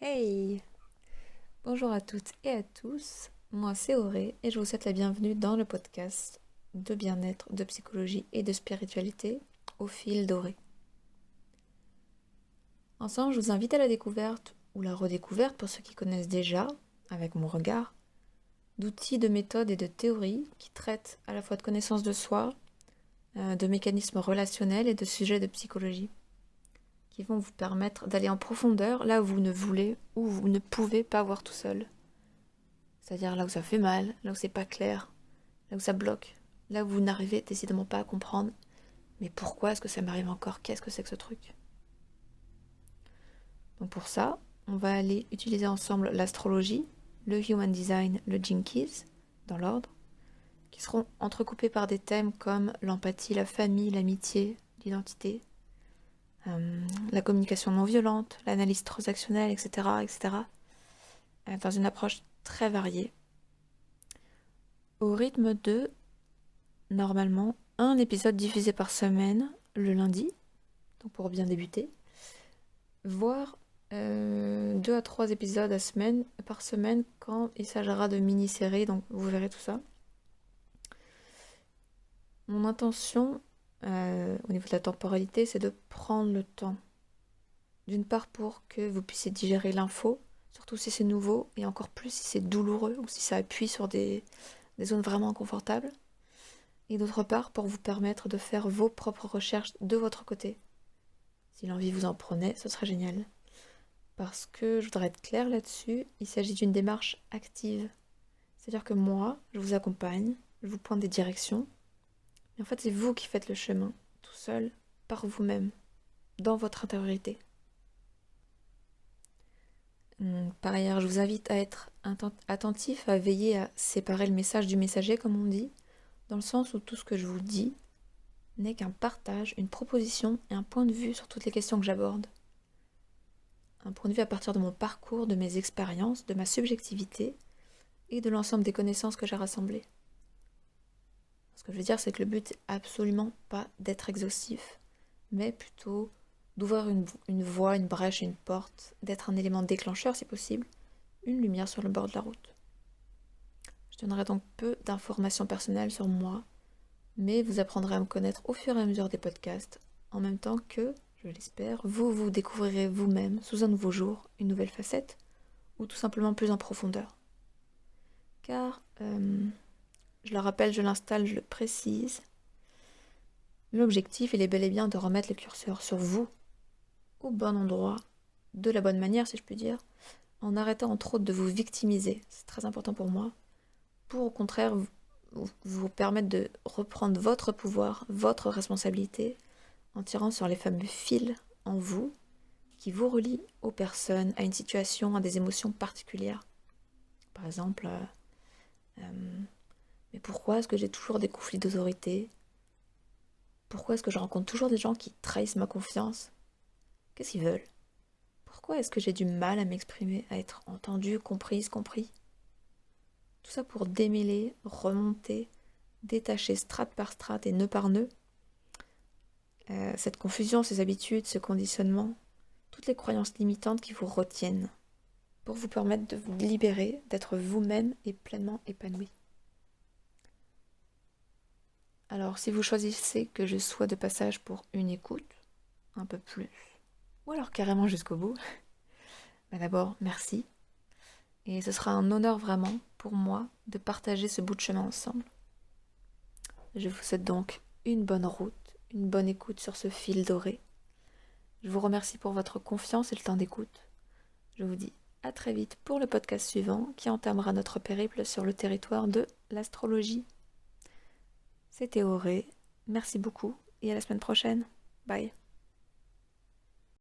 Hey! Bonjour à toutes et à tous, moi c'est Auré et je vous souhaite la bienvenue dans le podcast de bien-être, de psychologie et de spiritualité au fil d'Auré. Ensemble, je vous invite à la découverte ou la redécouverte pour ceux qui connaissent déjà, avec mon regard, d'outils, de méthodes et de théories qui traitent à la fois de connaissance de soi, de mécanismes relationnels et de sujets de psychologie, qui vont vous permettre d'aller en profondeur là où vous ne voulez ou vous ne pouvez pas voir tout seul. C'est-à-dire là où ça fait mal, là où c'est pas clair, là où ça bloque, là où vous n'arrivez décidément pas à comprendre. Mais pourquoi est-ce que ça m'arrive encore? Qu'est-ce que c'est que ce truc? Donc pour ça, on va aller utiliser ensemble l'astrologie, le human design, le gene keys, dans l'ordre, qui seront entrecoupés par des thèmes comme l'empathie, la famille, l'amitié, l'identité, la communication non violente, l'analyse transactionnelle, etc., etc., dans une approche très variée, au rythme de normalement un épisode diffusé par semaine le lundi, donc pour bien débuter, voire 2 à 3 épisodes par semaine quand il s'agira de mini-séries, donc vous verrez tout ça. Mon intention au niveau de la temporalité, c'est de prendre le temps. D'une part pour que vous puissiez digérer l'info, surtout si c'est nouveau, et encore plus si c'est douloureux ou si ça appuie sur des zones vraiment inconfortables. Et d'autre part pour vous permettre de faire vos propres recherches de votre côté. Si l'envie vous en prenait, ce serait génial. Parce que je voudrais être claire là-dessus, il s'agit d'une démarche active. C'est-à-dire que moi, je vous accompagne, je vous pointe des directions, mais en fait c'est vous qui faites le chemin, tout seul, par vous-même, dans votre intériorité. Par ailleurs, je vous invite à être attentif, à veiller à séparer le message du messager, comme on dit, dans le sens où tout ce que je vous dis n'est qu'un partage, une proposition et un point de vue sur toutes les questions que j'aborde. Un point de vue à partir de mon parcours, de mes expériences, de ma subjectivité et de l'ensemble des connaissances que j'ai rassemblées. Ce que je veux dire, c'est que le but n'est absolument pas d'être exhaustif, mais plutôt d'ouvrir une voie, une brèche, une porte, d'être un élément déclencheur si possible, une lumière sur le bord de la route. Je donnerai donc peu d'informations personnelles sur moi, mais vous apprendrez à me connaître au fur et à mesure des podcasts, en même temps que, je l'espère, vous découvrirez vous-même, sous un nouveau jour, une nouvelle facette, ou tout simplement plus en profondeur. Car, je le rappelle, je l'installe, je le précise, l'objectif, il est bel et bien de remettre le curseur sur vous, au bon endroit, de la bonne manière si je puis dire, en arrêtant entre autres de vous victimiser, c'est très important pour moi, pour au contraire vous permettre de reprendre votre pouvoir, votre responsabilité, en tirant sur les fameux fils en vous qui vous relient aux personnes, à une situation, à des émotions particulières. Par exemple, mais pourquoi est-ce que j'ai toujours des conflits d'autorité? Pourquoi est-ce que je rencontre toujours des gens qui trahissent ma confiance? Qu'est-ce qu'ils veulent? Pourquoi est-ce que j'ai du mal à m'exprimer, à être entendue, comprise, compris? Tout ça pour démêler, remonter, détacher strate par strate et nœud par nœud cette confusion, ces habitudes, ce conditionnement, toutes les croyances limitantes qui vous retiennent, pour vous permettre de vous libérer, d'être vous-même et pleinement épanoui. Alors, si vous choisissez que je sois de passage pour une écoute, un peu plus, ou alors carrément jusqu'au bout, d'abord, merci. Et ce sera un honneur vraiment pour moi de partager ce bout de chemin ensemble. Je vous souhaite donc une bonne route, une bonne écoute sur ce fil doré. Je vous remercie pour votre confiance et le temps d'écoute. Je vous dis à très vite pour le podcast suivant qui entamera notre périple sur le territoire de l'astrologie. C'était Auré, merci beaucoup et à la semaine prochaine. Bye.